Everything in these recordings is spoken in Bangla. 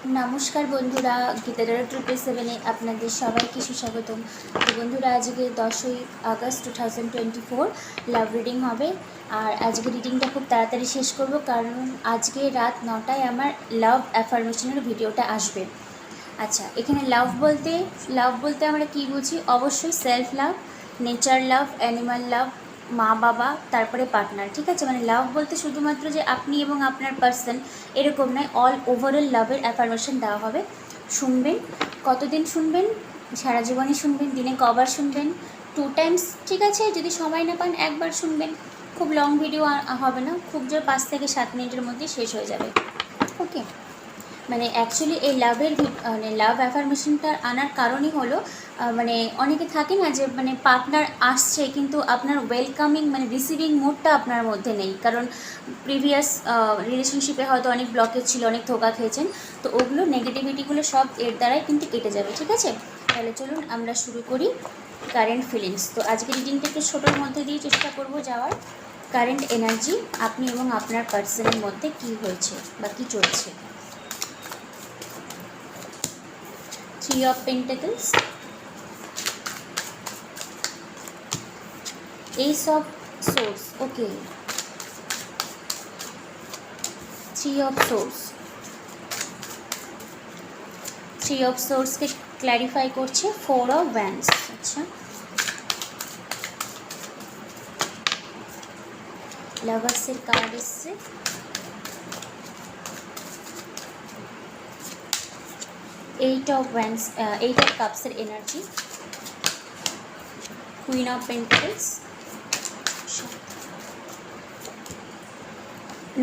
নমস্কার বন্ধুরা, গীতাধারা 777-এ আপনাদের সবাইকে সুস্বাগতম। তো বন্ধুরা, আজকে 10ই আগস্ট 2024 লাভ রিডিং হবে। আর আজকে রিডিংটা খুব তাড়াতাড়ি শেষ করব, কারণ আজকে রাত 9টায় আমার লাভ অ্যাফার্মেশনের ভিডিওটা আসবে। আচ্ছা, এখানে লাভ বলতে আমরা কী বুঝি? অবশ্যই সেলফ লাভ, নেচার লাভ, অ্যানিমাল লাভ, মা বাবা, তারপরে পার্টনার। ঠিক আছে, মানে লাভ বলতে শুধুমাত্র যে আপনি এবং আপনার পার্সন এরকম নয়, অল ওভারঅল লাভের অ্যাফার্মেশন দেওয়া হবে। শুনবেন, কতদিন শুনবেন? সারা জীবনই শুনবেন। দিনে কবার শুনবেন? 2 টাইমস, ঠিক আছে। যদি সময় না পান একবার শুনবেন। খুব লং ভিডিও হবে না, খুব জোর 5 থেকে 7 মিনিটের মধ্যে শেষ হয়ে যাবে। ওকে, মানে অ্যাকচুয়ালি এই মানে লাভ অ্যাফার্মেশনটা আনার কারণই হলো, মানে অনেকে থাকে না যে মানে পার্টনার আসছে কিন্তু আপনার ওয়েলকামিং মানে রিসিভিং মুডটা আপনার মধ্যে নেই, কারণ প্রিভিয়াস রিলেশনশিপে হয়তো অনেক ব্লকেজ ছিল, অনেক ধোকা খেয়েছেন। তো ওগুলো নেগেটিভিটিগুলো সব এর দ্বারাই কিন্তু কেটে যাবে। ঠিক আছে, তাহলে চলুন আমরা শুরু করি কারেন্ট ফিলিংস। তো আজকে রিডিংটা একটু ছোটোর মধ্যে দিয়ে চেষ্টা করব যাওয়ার। কারেন্ট এনার্জি, আপনি এবং আপনার পার্সনের মধ্যে কী হয়েছে বা কী চলছে। Three of Pentacles, Ace of Swords, okay, Three of Swords, Three of Swords কে ক্ল্যারিফাই করছে Four of Wands। আচ্ছা, লাভার্সের কার্ড এসছে, Eight of Wands, Eight of Cups এর energy, Queen of Pentacles,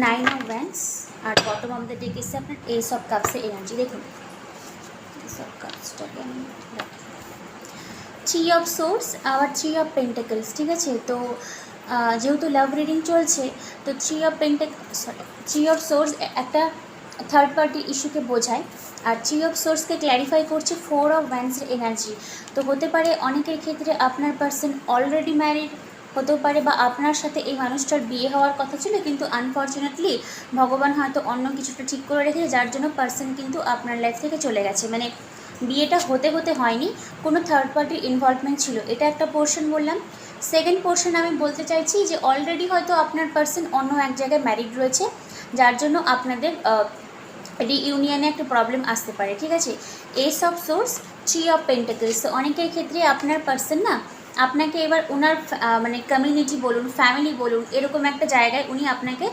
Nine of Wands, আর বটম অফ দ্য ডেক এসে আপনার Ace of Cups এর এনার্জি। দেখুন Ace of Cupsটাকে আমি Three of Swords আবার Three of Pentacles। ঠিক আছে, তো যেহেতু লাভ রিডিং চলছে, তো Three of Swords একটা থার্ড পার্টি ইস্যুকে বোঝায়, আর Three of Swordsকে ক্ল্যারিফাই করছে Four of Wands-এর এনার্জি। তো হতে পারে অনেকের ক্ষেত্রে আপনার পার্সন অলরেডি ম্যারিড হতেও পারে, বা আপনার সাথে এই মানুষটার বিয়ে হওয়ার কথা ছিল, কিন্তু আনফর্চুনেটলি ভগবান হয়তো অন্য কিছুটা ঠিক করে রেখেছে, যার জন্য পার্সন কিন্তু আপনার লাইফ থেকে চলে গেছে। মানে বিয়েটা হতে হয়নি, কোনো থার্ড পার্টির ইনভলভমেন্ট ছিল, এটা একটা পোর্শন বললাম। সেকেন্ড পোর্শন আমি বলতে চাইছি যে অলরেডি হয়তো আপনার পার্সন অন্য এক জায়গায় ম্যারিড রয়েছে, যার জন্য আপনাদের রিইউনিয়নে একটা প্রবলেম আসতে পারে। ঠিক আছে, S of swords, three of pentacles. তো অনেকের ক্ষেত্রে আপনার পার্সন না আপনাকে এবার ওনার মানে কমিউনিটি বলুন, ফ্যামিলি বলুন, এরকম একটা জায়গায় উনি আপনাকে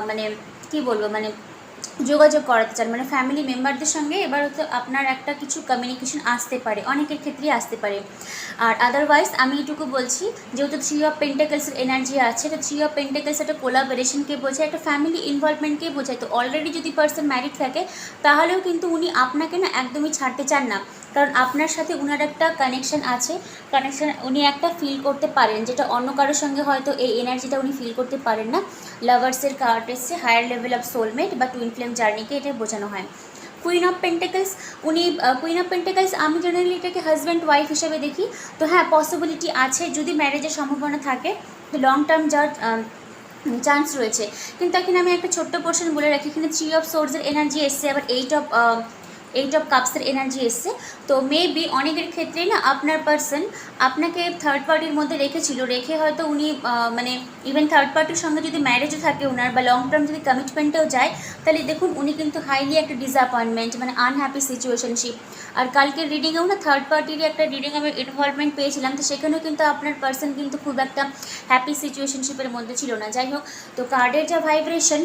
মানে কী বলবো, মানে যোগাযোগ করাতে চান, মানে ফ্যামিলি মেম্বারদের সঙ্গে এবার হয়তো আপনার একটা কিছু কমিউনিকেশন আসতে পারে, অনেকের ক্ষেত্রেই আসতে পারে। আর আদারওয়াইজ আমি এটুকু বলছি, যেহেতু থ্রি অফ পেন্টাকলসের এনার্জি আছে, তো থ্রি অফ পেন্টাকলস একটা কোলাবোরেশনকে বোঝায়, একটা ফ্যামিলি ইনভলভমেন্টকে বোঝায়। তো অলরেডি যদি পার্সন ম্যারিড থাকে, তাহলেও কিন্তু উনি আপনাকে না একদমই ছাড়তে চান না, কারণ আপনার সাথে উনার একটা কানেকশন আছে, উনি একটা ফিল করতে পারেন, যেটা অন্য কারোর সঙ্গে হয়তো এই এনার্জিটা উনি ফিল করতে পারেন না। লাভার্সের কার্ড এসছে হায়ার লেভেল অফ সোলমেট বা টুইন ফ্লেম জার্নিকে এটা বোঝানো হয়। Queen of pentacles, queen of pentacles আমি জেনারেলি এটাকে হাজব্যান্ড ওয়াইফ হিসেবে দেখি। তো হ্যাঁ, পসিবিলিটি আছে, যদি ম্যারেজের সম্ভাবনা থাকে, তো লং টার্ম যাওয়ার চান্স রয়েছে। কিন্তু এখানে আমি একটা ছোট্ট পোর্শন বলে রাখি, এখানে থ্রি অফ সোর্সের এনার্জি এসছে, আবার এইট অফ কাপসের এনার্জি এসছে। তো মেবি অনেকের ক্ষেত্রেই না আপনার পার্সন আপনাকে থার্ড পার্টির মধ্যে রেখে হয়তো উনি মানে ইভেন থার্ড পার্টির সঙ্গে যদি ম্যারেজও থাকে ওনার, বা লং টার্ম যদি কমিটমেন্টেও যায়, তাহলে দেখুন উনি কিন্তু হাইলি একটা ডিসঅ্যাপয়েন্টমেন্ট, মানে আনহ্যাপি সিচুয়েশনশিপ। আর কালকের রিডিংয়েও না থার্ড পার্টিরই একটা রিডিং আমি ইনভলভমেন্ট পেয়েছিলাম, তো সেখানেও কিন্তু আপনার পার্সন কিন্তু খুব একটা হ্যাপি সিচুয়েশনশিপের মধ্যে ছিল না। যাই হোক, তো কার্ডের যা ভাইব্রেশন,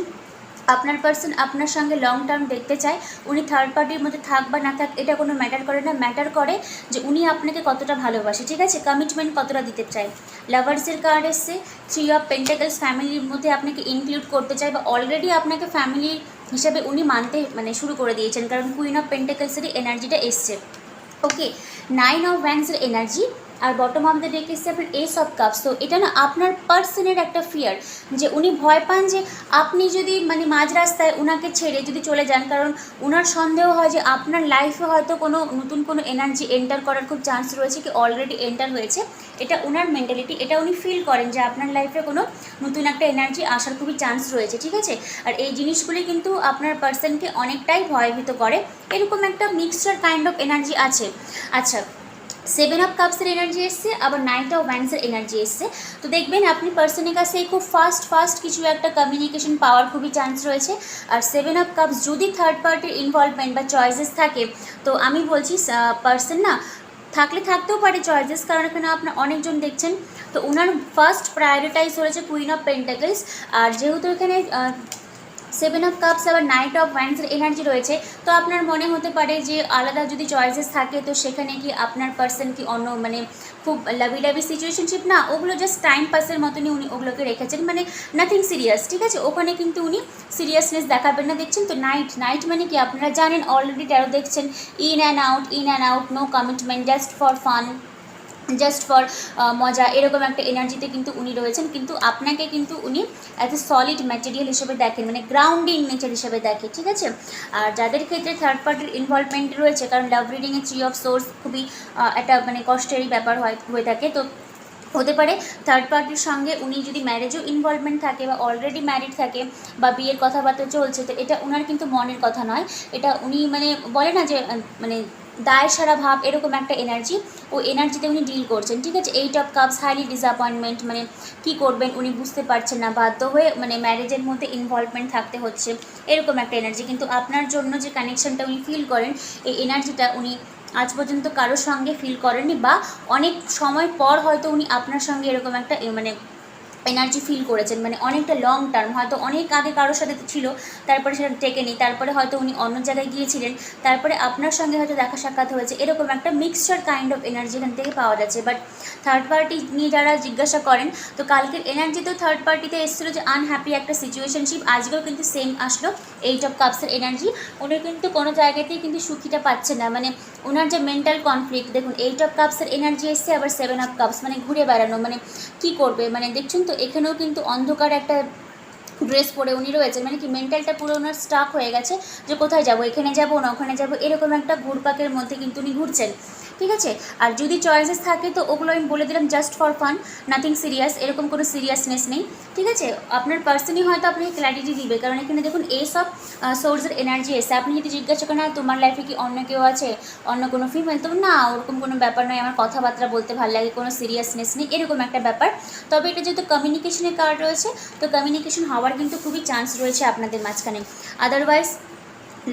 আপনার পার্সন আপনার সঙ্গে লং টার্ম দেখতে চায়। উনি থার্ড পার্টির মধ্যে থাক বা না থাক এটা কোনো ম্যাটার করে না, ম্যাটার করে যে উনি আপনাকে কতটা ভালোবাসে। ঠিক আছে, কমিটমেন্ট কতটা দিতে চায়। লাভার্সের কার্ড এসছে, থ্রি অফ পেন্টাকলস, ফ্যামিলির মধ্যে আপনাকে ইনক্লুড করতে চায়, বা অলরেডি আপনাকে ফ্যামিলি হিসাবে উনি মানতে মানে শুরু করে দিয়েছেন, কারণ কুইন অফ পেন্টাকলসেরই এনার্জিটা এসছে। ওকে, নাইন অফ ওয়ান্ডসের এনার্জি, আর বটম অফ দ্য ডেক এসছে আপনার এস অফ কাপস। তো এটা না আপনার পার্সনের একটা ফিয়ার, যে উনি ভয় পান যে আপনি যদি মানে মাঝ রাস্তায় ওনাকে ছেড়ে যদি চলে যান, কারণ ওনার সন্দেহ হয় যে আপনার লাইফে হয়তো কোনো নতুন কোনো এনার্জি এন্টার করার খুব চান্স রয়েছে, কি অলরেডি এন্টার হয়েছে। এটা ওনার মেন্টালিটি, এটা উনি ফিল করেন যে আপনার লাইফে কোনো নতুন একটা এনার্জি আসার খুবই চান্স রয়েছে, ঠিক আছে। আর এই জিনিসগুলি কিন্তু আপনার পার্সনকে অনেকটাই ভয়ভীত করে, এরকম একটা মিক্সচার কাইন্ড অফ এনার্জি আছে। আচ্ছা, 7 অফ কাপসের এনার্জি এসছে, আবার 9 অফ ওয়ান্ডসের এনার্জি এসছে। তো দেখবেন আপনি পার্সনের কাছে খুব ফাস্ট কিছু একটা কমিউনিকেশন পাওয়ার খুবই চান্স রয়েছে। আর 7 অফ কাপস যদি থার্ড পার্টির ইনভলভমেন্ট বা চয়েসেস থাকে, তো আমি বলছি পার্সন না থাকতেও পারে চয়েসেস, কারণ এখানে আপনার অনেকজন দেখছেন। তো ওনার ফার্স্ট প্রায়োরিটাইজ হয়েছে কুইন অফ পেন্টাকলস। আর যেহেতু এখানে 7 অফ কাপস আবার 9 অফ ওয়ান্ডসের এনার্জি রয়েছে, তো আপনার মনে হতে পারে যে আলাদা যদি চয়েসেস থাকে, তো সেখানে কি আপনার পার্সন কি অন্য মানে খুব লাভি সিচুয়েশনশিপ না, ওগুলো জাস্ট টাইম পাসের মতনই উনি ওগুলোকে রেখেছেন, মানে নাথিং সিরিয়াস, ঠিক আছে। ওখানে কিন্তু উনি সিরিয়াসনেস দেখাবেন না। দেখছেন তো নাইট মানে কি আপনারা জানেন অলরেডি, ট্যারো দেখছেন, in and out, no commitment, just for fun, just for মজা, এরকম একটা এনার্জিতে কিন্তু উনি রয়েছেন। কিন্তু আপনাকে কিন্তু উনি অ্যাজ এ সলিড ম্যাটেরিয়াল হিসেবে দেখেন, মানে গ্রাউন্ডিং নেচার হিসেবে দেখে, ঠিক আছে। আর যাদের ক্ষেত্রে থার্ড পার্টির ইনভলভমেন্ট রয়েছে, কারণ লাভ রিডিংয়ে 3 অফ সোর্স খুবই একটা মানে কষ্টেরই ব্যাপার হয়ে থাকে, তো হতে পারে থার্ড পার্টির সঙ্গে উনি যদি ম্যারেজও ইনভলভমেন্ট থাকে বা অলরেডি ম্যারিড থাকে বা বিয়ের কথাবার্তা চলছে, তো এটা ওনার কিন্তু মনের কথা নয়, এটা উনি মানে বলে না যে মানে দায় সারা ভাব, এরকম একটা এনার্জি, ও এনার্জিতে উনি ডিল করছেন, ঠিক আছে। 8 অফ কাপস হাইলি ডিসঅ্যাপয়েন্টমেন্ট, মানে কি করবেন উনি বুঝতে পারছেন না, বাধ্য হয়ে মানে ম্যারেজের মধ্যে ইনভলভমেন্ট থাকতে হচ্ছে, এরকম একটা এনার্জি। কিন্তু আপনার জন্য যে কানেকশনটা উনি ফিল করেন, এই এনার্জিটা উনি আজ পর্যন্ত কারোর সঙ্গে ফিল করেননি, বা অনেক সময় পর হয়তো উনি আপনার সঙ্গে এরকম একটা মানে এনার্জি ফিল করেছেন, মানে অনেকটা লং টার্ম, হয়তো অনেক আগে কারোর সাথে ছিল, তারপরে সেটা টেকেনি, তারপরে হয়তো উনি অন্য জায়গায় গিয়েছিলেন, তারপরে আপনার সঙ্গে হয়তো দেখা সাক্ষাৎ হয়েছে, এরকম একটা মিক্সচার কাইন্ড অফ এনার্জি এখান থেকে পাওয়া যাচ্ছে। বাট থার্ড পার্টি নিয়ে যারা জিজ্ঞাসা করেন, তো কালকের এনার্জিতেও থার্ড পার্টিতে এসেছিলো যে আনহ্যাপি একটা সিচুয়েশনশিপ, আজকেও কিন্তু সেম আসলো 8 অফ কাপসের এনার্জি। উনি কিন্তু কোনো জায়গাতেই কিন্তু সুখীটা পাচ্ছেন না, মানে ওনার যে মেন্টাল কনফ্লিক্ট, দেখুন 8 অফ কাপসের এনার্জি এসছে, আবার 7 অফ কাপস, মানে ঘুরে বেড়ানো, মানে কি করবে, মানে দেখছেন তো এখানেও কিন্তু অন্ধকার একটা ড্রেস পরে উনি রয়েছেন, মানে কি মেন্টালটা পুরো ওনার স্টাক হয়ে গেছে, যে কোথায় যাব, এখানে যাব না ওখানে যাব, এরকম একটা ঘুরপাকের মধ্যে কিন্তু উনি ঘুরছেন, ঠিক আছে। আর যদি চয়েসেস থাকে, তো ওগুলো আমি বলে দিলাম just for fun, nothing serious, এরকম কোনো সিরিয়াসনেস নেই, ঠিক আছে। আপনার পার্সনই হয়তো আপনাকে ক্ল্যারিটি দিবে, কারণ এখানে দেখুন এস অফ সোর্সের এনার্জি এসে, আপনি যদি জিজ্ঞাসা করেন তোমার লাইফে কি অন্য কেউ আছে, অন্য কোনো ফিমেল, তো না ওরকম কোনো ব্যাপার নয়, আমার কথাবার্তা বলতে ভালো লাগে, কোনো সিরিয়াসনেস নেই, এরকম একটা ব্যাপার। তবে এটা যেহেতু কমিউনিকেশনের কার্ড রয়েছে, তো কমিউনিকেশন হওয়ার কিন্তু খুবই চান্স রয়েছে আপনাদের মাঝখানে। আদারওয়াইজ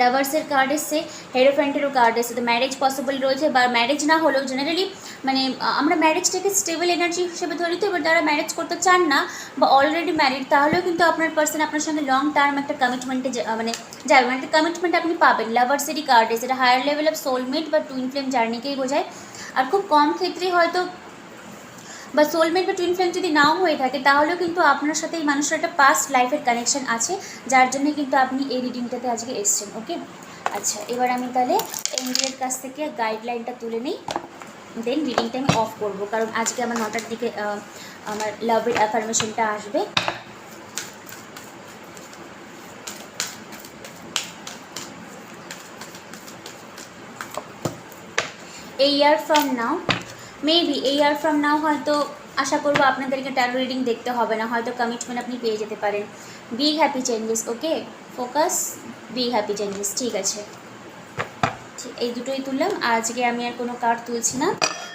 লাভার্সের কার্ড এসছে, হেরোফ্যান্টেরও কার্ড এসছে, তো ম্যারেজ পসিবল রয়েছে, বা ম্যারেজ না হলেও জেনারেলি মানে আমরা ম্যারেজটাকে স্টেবল এনার্জি হিসেবে ধরি, তো এবার যারা ম্যারেজ করতে চান না বা অলরেডি ম্যারিড, তাহলেও কিন্তু আপনার পার্সন আপনার সঙ্গে লং টার্ম একটা কমিটমেন্টে মানে যাবে, মানে কমিটমেন্ট আপনি পাবেন। লাভার্সেরই কার্ড এসে, এটা হায়ার লেভেল অফ সোলমেট বা টুইন ফ্লেম জার্নিকেই বোঝায়। আর খুব কম ক্ষেত্রে হয়তো বা সোলমেট বা টুইন ফ্লেম যদি নাও হয়ে থাকে, তাহলেও কিন্তু আপনার সাথে এই মানুষের একটা পাস্ট লাইফের কানেকশন আছে, যার জন্য কিন্তু আপনি এই রিডিংটাতে আজকে এসছেন, ওকে। আচ্ছা, এবার আমি তাহলে এঞ্জেলের কাছ থেকে গাইডলাইনটা তুলে নিই, দেন রিডিংটা আমি অফ করবো, কারণ আজকে আমার 9টার দিকে আমার লাভের অ্যাফার্মেশনটা আসবে। A year from now, maybe a year from now হয়তো আশা করবো আপনাদেরকে ট্যারো রিডিং দেখতে হবে না, হয়তো কমিটমেন্ট আপনি পেয়ে যেতে পারেন। বিগ হ্যাপি চেঞ্জেস, ওকে, ফোকাস, বিগ হ্যাপি চেঞ্জেস, ঠিক আছে। এই দুটোই তুললাম, আজকে আমি আর কোনো কার্ড তুলছি না।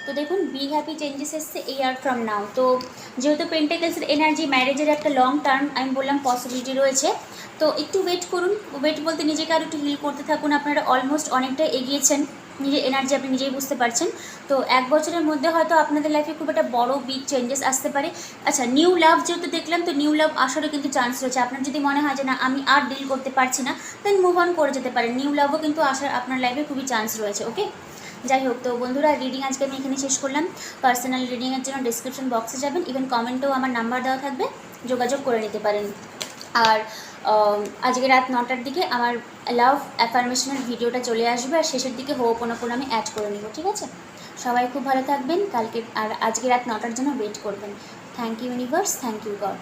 তো দেখুন বিগ হ্যাপি চেঞ্জেস এসছে এ ইয়ার ফ্রম নাও। তো যেহেতু পেন্টাকেলসের এনার্জি, ম্যারেজের একটা লং টার্ম আমি বললাম পসিবিলিটি রয়েছে, তো একটু ওয়েট করুন। ওয়েট বলতে নিজেকে আর একটু হিল করতে থাকুন, আপনারা অলমোস্ট অনেকটা এগিয়েছেন, নিজের এনার্জি আপনি নিজেই বুঝতে পারছেন। তো 1 বছরের মধ্যে হয়তো আপনাদের লাইফে খুব একটা বড় বিগ চেঞ্জেস আসতে পারে। আচ্ছা, নিউ লাভ যেহেতু দেখলাম, তো নিউ লাভ আসারও কিন্তু চান্স রয়েছে। আপনার যদি মনে হয় যে না আমি আর ডিল করতে পারছি না, দেন মুভ অন করে যেতে পারেন, নিউ লাভও কিন্তু আসার আপনার লাইফে খুবই চান্স রয়েছে, ওকে। যাই হোক, তো বন্ধুরা রিডিং আজকে আমি এখানে শেষ করলাম। পার্সোনাল রিডিংয়ের জন্য ডিসক্রিপশন বক্সে যাবেন, ইভেন কমেন্টেও আমার নাম্বার দেওয়া থাকবে, যোগাযোগ করে নিতে পারেন। আর আজকে রাত 9টার দিকে আমার লাভ অ্যাফার্মেশনের ভিডিওটা চলে আসবে, আর শেষের দিকে হোপোনোপোনো আমি অ্যাড করে নেব, ঠিক আছে। সবাই খুব ভালো থাকবেন কালকে, আর আজকে রাত 9টার জন্য ওয়েট করবেন। Thank you universe, thank you god.